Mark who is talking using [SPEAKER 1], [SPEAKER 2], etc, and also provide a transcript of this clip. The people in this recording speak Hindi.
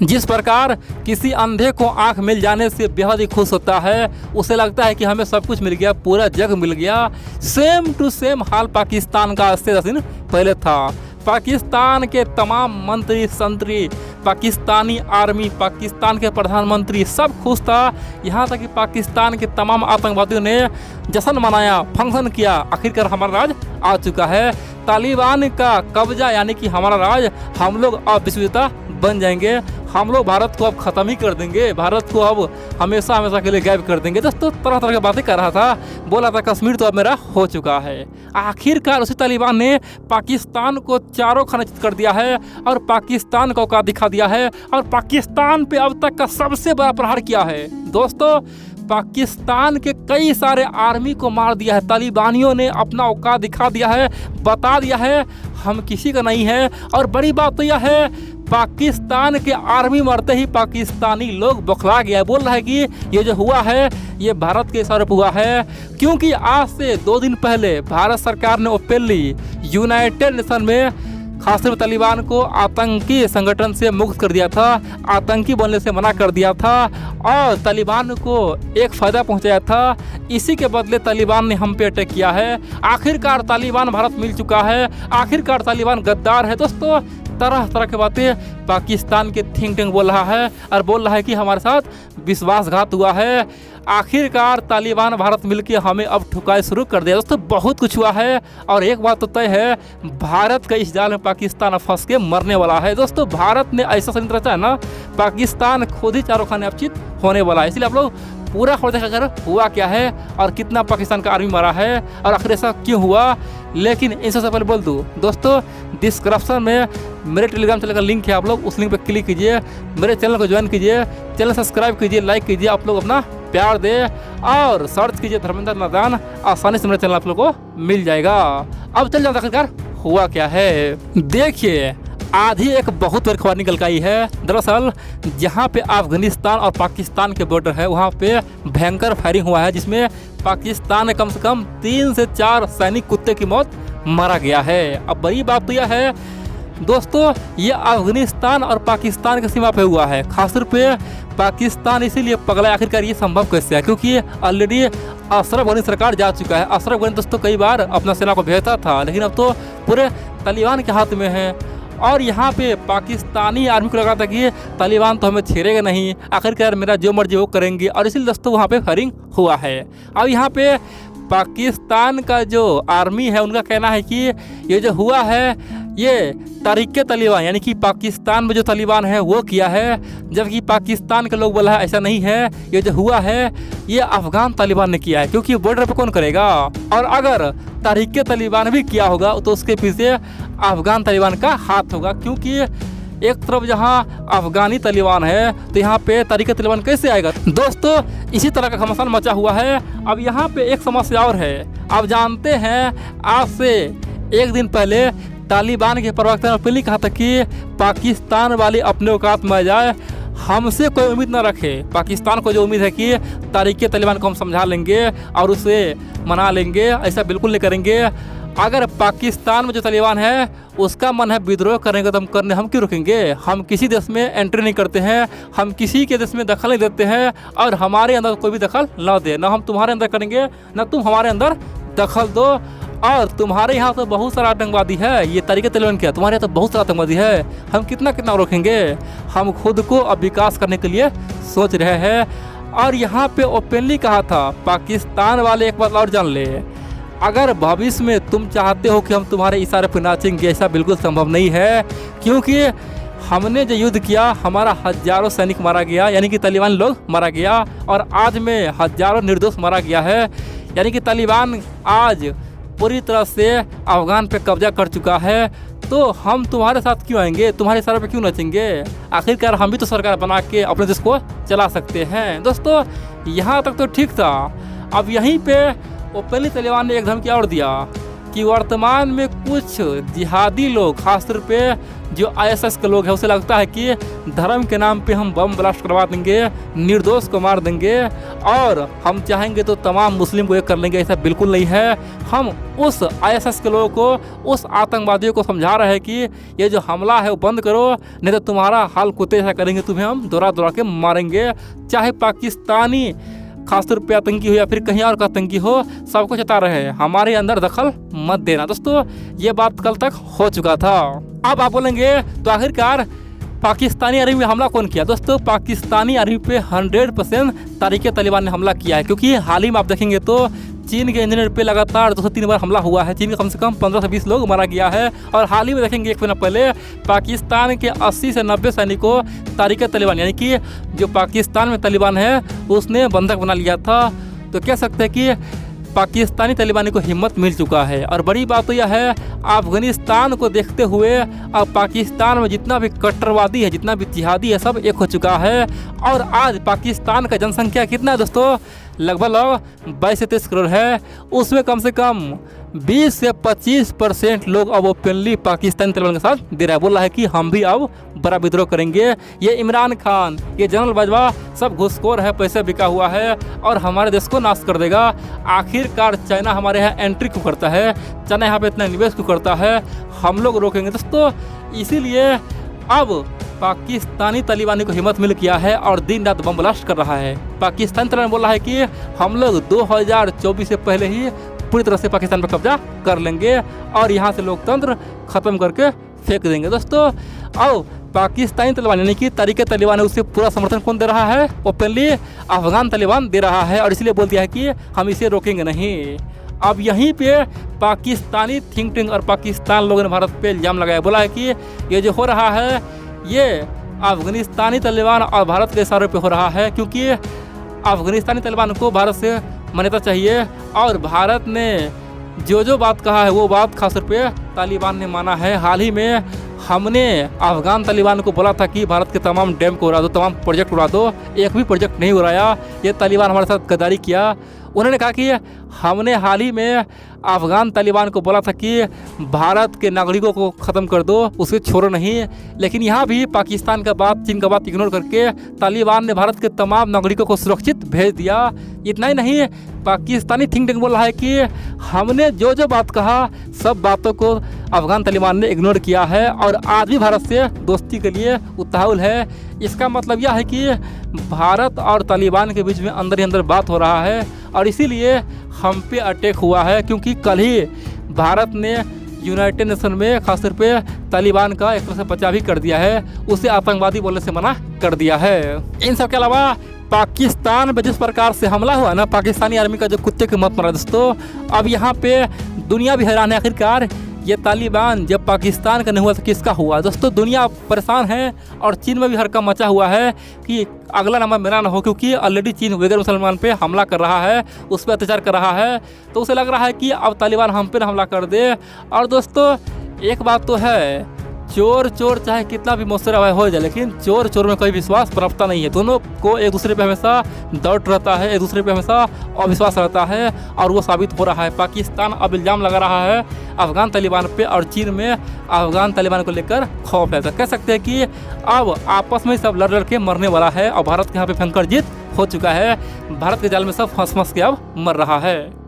[SPEAKER 1] जिस प्रकार किसी अंधे को आंख मिल जाने से बेहद ही खुश होता है, उसे लगता है कि हमें सब कुछ मिल गया, पूरा जग मिल गया। सेम टू सेम हाल पाकिस्तान का आज से 10 दिन पहले था। पाकिस्तान के तमाम मंत्री संतरी, पाकिस्तानी आर्मी, पाकिस्तान के प्रधानमंत्री सब खुश था। यहाँ तक कि पाकिस्तान के तमाम आतंकवादियों ने जश्न मनाया, फंक्शन किया। आखिरकार हमारा राज आ चुका है। तालिबान का कब्जा यानी कि हमारा राज, हम लोग अब विश्वविजेता बन जाएंगे। हम लोग भारत को अब ख़त्म ही कर देंगे, भारत को अब हमेशा हमेशा के लिए गायब कर देंगे। दोस्तों तरह तरह की बातें कर रहा था, बोला था कश्मीर तो अब मेरा हो चुका है। आखिरकार उसी तालिबान ने पाकिस्तान को चारों खाने चित कर दिया है और पाकिस्तान का औकात दिखा दिया है और पाकिस्तान पे अब तक का सबसे बड़ा प्रहार किया है। दोस्तों पाकिस्तान के कई सारे आर्मी को मार दिया है। तालिबानियों ने अपना औकात दिखा दिया है, बता दिया है हम किसी का नहीं है। और बड़ी बात तो यह है, पाकिस्तान के आर्मी मरते ही पाकिस्तानी लोग बौखला गया, बोल रहा है कि ये जो हुआ है ये भारत के इशारे पर हुआ है। क्योंकि आज से 2 दिन पहले भारत सरकार ने ओपनली यूनाइटेड नेशन में खासतौर पर तालिबान को आतंकी संगठन से मुक्त कर दिया था, आतंकी बनने से मना कर दिया था और तालिबान को एक फ़ायदा पहुंचाया था। इसी के बदले तालिबान ने हम पे अटैक किया है। आखिरकार तालिबान भारत मिल चुका है, आखिरकार तालिबान गद्दार है। दोस्तों तरह तरह की बातें पाकिस्तान के थिंक टैंक बोल रहा है और बोल रहा है कि हमारे साथ विश्वासघात हुआ है। आखिरकार तालिबान भारत मिलकर हमें अब ठुकाई शुरू कर दिया। दोस्तों बहुत कुछ हुआ है और एक बात तो तय है, भारत का इस जाल में पाकिस्तान अब फंस के मरने वाला है। दोस्तों भारत ने ऐसा षड्यंत्र रचा है ना, पाकिस्तान खुद ही चारों खाने अपचित होने वाला है। इसलिए आप लोग पूरा खबर देखा कर हुआ क्या है और कितना पाकिस्तान का आर्मी मरा है और आखिर ऐसा क्यों हुआ। लेकिन इन सबसे पहले बोल दूँ दोस्तों, डिस्क्रिप्शन में मेरे टेलीग्राम चैनल का लिंक है, आप लोग उस लिंक पर क्लिक कीजिए, मेरे चैनल को ज्वाइन कीजिए, चैनल सब्सक्राइब कीजिए, लाइक कीजिए, आप लोग अपना प्यार दे और सर्च कीजिए धर्मेंद्र नादान, आसानी से मेरे चैनल आप लोग को मिल जाएगा। अब चल जाओ आखिरकार हुआ क्या है। देखिए आज ही एक बहुत बड़ी खबर निकल के आई है। दरअसल जहाँ पे अफगानिस्तान और पाकिस्तान के बॉर्डर है वहाँ पे भयंकर फायरिंग हुआ है, जिसमें पाकिस्तान ने कम से कम 3 से 4 सैनिक कुत्ते की मौत मारा गया है। अब बड़ी बात तो यह है दोस्तों, ये अफगानिस्तान और पाकिस्तान की सीमा पे हुआ है। खासतौर पे पाकिस्तान इसीलिए पगला है, आखिरकार ये संभव कैसे है, क्योंकि ऑलरेडी अशरफ गनी सरकार जा चुका है। अशरफ गनी दोस्तों कई बार अपना सेना को भेजता था, लेकिन अब तो पूरे तालिबान के हाथ में है। और यहाँ पे पाकिस्तानी आर्मी को लगा था कि तालिबान तो हमें छेड़ेगा नहीं, आखिरकार मेरा जो मर्जी वो करेंगे, और इसीलिए दोस्तों वहाँ पे फायरिंग हुआ है। अब यहाँ पे पाकिस्तान का जो आर्मी है उनका कहना है कि ये जो हुआ है ये तरीके तालिबान यानी कि पाकिस्तान में जो तालिबान है वो किया है, जबकि पाकिस्तान के लोग बोला है ऐसा नहीं है, ये जो हुआ है ये अफगान तालिबान ने किया है, क्योंकि बॉर्डर पे कौन करेगा। और अगर तरीके तालिबान भी किया होगा तो उसके पीछे अफगान तालिबान का हाथ होगा, क्योंकि एक तरफ जहां अफगानी तालिबान है तो यहाँ पे तरीके तालिबान कैसे आएगा। दोस्तों इसी तरह का घमासान मचा हुआ है। अब यहाँ पे एक समस्या और है। आप जानते हैं आज से 1 दिन पहले तालिबान के प्रवक्ता ने पहले कहा था कि पाकिस्तान वाले अपने औकात में आ जाए, हमसे कोई उम्मीद ना रखे। पाकिस्तान को जो उम्मीद है कि तरीके तालिबान को हम समझा लेंगे और उसे मना लेंगे, ऐसा बिल्कुल नहीं करेंगे। अगर पाकिस्तान में जो तालिबान है उसका मन है विद्रोह करेंगे तो हम क्यों रुकेंगे। हम किसी देश में एंट्री नहीं करते हैं, हम किसी के देश में दखल नहीं देते हैं और हमारे अंदर कोई भी दखल ना दे, ना हम तुम्हारे अंदर करेंगे ना तुम हमारे अंदर दखल दो। और तुम्हारे यहाँ तो बहुत सारा आतंकवादी है, ये तरीके तालिबान क्या, तुम्हारे यहाँ तो बहुत सारा आतंकवादी है, हम कितना रोकेंगे। हम खुद को अब विकास करने के लिए सोच रहे हैं। और यहाँ पे ओपनली कहा था पाकिस्तान वाले, एक बात और जान ले, अगर भविष्य में तुम चाहते हो कि हम तुम्हारे इशारे पर नाचेंगे, ऐसा बिल्कुल संभव नहीं है, क्योंकि हमने जो युद्ध किया हमारा हजारों सैनिक मारा गया, यानी कि तालिबान लोग मारा गया, और आज में हजारों निर्दोष मारा गया है। यानी कि तालिबान आज पूरी तरह से अफगान पे कब्जा कर चुका है। तो हम तुम्हारे साथ क्यों आएंगे, तुम्हारे इशारे पे क्यों नाचेंगे। आखिरकार हम भी तो सरकार बना के अपने देश को चला सकते हैं। दोस्तों यहाँ तक तो ठीक था। अब यहीं पे ओपनली तालिबान ने एक धमकी और दिया कि वर्तमान में कुछ जिहादी लोग, खासतौर पे जो ISS के लोग हैं, उसे लगता है कि धर्म के नाम पे हम बम ब्लास्ट करवा देंगे, निर्दोष को मार देंगे और हम चाहेंगे तो तमाम मुस्लिम को एक कर लेंगे। ऐसा बिल्कुल नहीं है। हम उस ISS के लोगों को, उस आतंकवादियों को समझा रहे हैं कि ये जो हमला है वो बंद करो, नहीं तो तुम्हारा हाल कुत्ते जैसा करेंगे, तुम्हें हम दौड़ा दौड़ा के मारेंगे। चाहे पाकिस्तानी खासतौर पे आतंकी हो या फिर कहीं और का आतंकी हो, सबको चेता रहे हैं हमारे अंदर दखल मत देना। दोस्तों ये बात कल तक हो चुका था। अब आप बोलेंगे तो आखिरकार पाकिस्तानी आर्मी में हमला कौन किया? दोस्तों पाकिस्तानी आर्मी पे 100% तालिबान ने हमला किया है, क्योंकि हाल ही में आप देखेंगे तो चीन के इंजीनियर पे लगातार 203 बार हमला हुआ है। चीन का कम से कम 15 से 20 लोग मारा गया है। और हाल ही में देखेंगे 1 महीना पहले पाकिस्तान के 80 से 90 सैनिकों तालिबान, यानी कि जो पाकिस्तान में तालिबान है, उसने बंधक बना लिया था। तो कह सकते हैं कि पाकिस्तानी तालिबानी को हिम्मत मिल चुका है। और बड़ी बात तो यह है, अफगानिस्तान को देखते हुए अब पाकिस्तान में जितना भी कट्टरवादी है, जितना भी जिहादी है, सब एक हो चुका है। और आज पाकिस्तान का जनसंख्या कितना है दोस्तों? लगभग 22 से 23 करोड़ है। उसमें कम से कम 20 से 25% लोग अब ओपनली पाकिस्तानी तालिबान के साथ दे रहा है, बोल रहा है कि हम भी अब बड़ा विद्रोह करेंगे। ये इमरान खान, ये जनरल बाजवा सब घुसखोर है, पैसे बिका हुआ है और हमारे देश को नाश कर देगा। आखिरकार चाइना हमारे यहाँ एंट्री क्यों करता है? चाइना यहाँ पे इतना निवेश क्यों करता है? हम लोग रोकेंगे दोस्तों। इसीलिए अब पाकिस्तानी तालिबानी को हिम्मत मिल गया है और दिन रात बम ब्लास्ट कर रहा है। पाकिस्तानी तालिबान बोल रहा है कि हम लोग 2024 से पहले ही पूरी तरह से पाकिस्तान पर कब्जा कर लेंगे और यहाँ से लोकतंत्र खत्म करके फेंक देंगे। दोस्तों अब पाकिस्तानी तालिबान यानी कि तरीके तालिबान है, उससे पूरा समर्थन कौन दे रहा है? ओपनली अफगान तालिबान दे रहा है और इसलिए बोल दिया है कि हम इसे रोकेंगे नहीं। अब यहीं पे पाकिस्तानी थिंक टैंक और पाकिस्तान लोगों ने भारत पे इल्ज़ाम लगाया, बोला है कि ये जो हो रहा है ये अफगानिस्तानी तालिबान और भारत के इशारे पे हो रहा है, क्योंकि अफगानिस्तानी तालिबान को भारत से मान्यता चाहिए और भारत ने जो बात कहा है वो बात खासतौर पे तालिबान ने माना है। हाल ही में हमने अफगान तालिबान को बोला था कि भारत के तमाम डैम को उड़ा दो, तमाम प्रोजेक्ट उड़ा दो, एक भी प्रोजेक्ट नहीं उड़ाया। ये तालिबान हमारे साथ गद्दारी किया। उन्होंने कहा कि हमने हाल ही में अफगान तालिबान को बोला था कि भारत के नागरिकों को ख़त्म कर दो, उसे छोड़ो नहीं। लेकिन यहाँ भी पाकिस्तान का बात, चीन का बात इग्नोर करके तालिबान ने भारत के तमाम नागरिकों को सुरक्षित भेज दिया। इतना ही नहीं, पाकिस्तानी थिंक टैंक बोल रहा है कि हमने जो बात कहा सब बातों को अफगान तालिबान ने इग्नोर किया है और आज भी भारत से दोस्ती के लिए उताहुल है। इसका मतलब यह है कि भारत और तालिबान के बीच में अंदर ही अंदर बात हो रहा है और इसीलिए हम पे अटैक हुआ है, क्योंकि कल ही भारत ने यूनाइटेड नेशन में खासतौर पे तालिबान का एक तरह से बचाव भी कर दिया है, उसे आतंकवादी बोलने से मना कर दिया है। इन सब के अलावा पाकिस्तान में जिस प्रकार से हमला हुआ ना, पाकिस्तानी आर्मी का जो कुत्ते की मौत मरा दोस्तों, अब यहाँ पे दुनिया भी हैरान है। आखिरकार ये तालिबान जब पाकिस्तान का नहीं हुआ तो किसका हुआ? दोस्तों दुनिया परेशान है और चीन में भी हड़कंप मचा हुआ है कि अगला नंबर मेरा ना हो, क्योंकि ऑलरेडी चीन वैगर मुसलमान पे हमला कर रहा है, उस पर अत्याचार कर रहा है। तो उसे लग रहा है कि अब तालिबान हम पे ना हमला कर दे। और दोस्तों एक बात तो है, चोर चाहे कितना भी मौसरा हो जाए, लेकिन चोर में कोई विश्वास पनपता नहीं है। दोनों को एक दूसरे पे हमेशा डाउट रहता है, एक दूसरे पे हमेशा अविश्वास रहता है और वो साबित हो रहा है। पाकिस्तान अब इल्ज़ाम लगा रहा है अफगान तालिबान पे और चीन में अफगान तालिबान को लेकर खौफ है। तो कह सकते हैं कि अब आपस में सब लड़ के मरने वाला है और भारत के यहाँ पे भयंकर जीत हो चुका है। भारत के जाल में सब फंस के अब मर रहा है।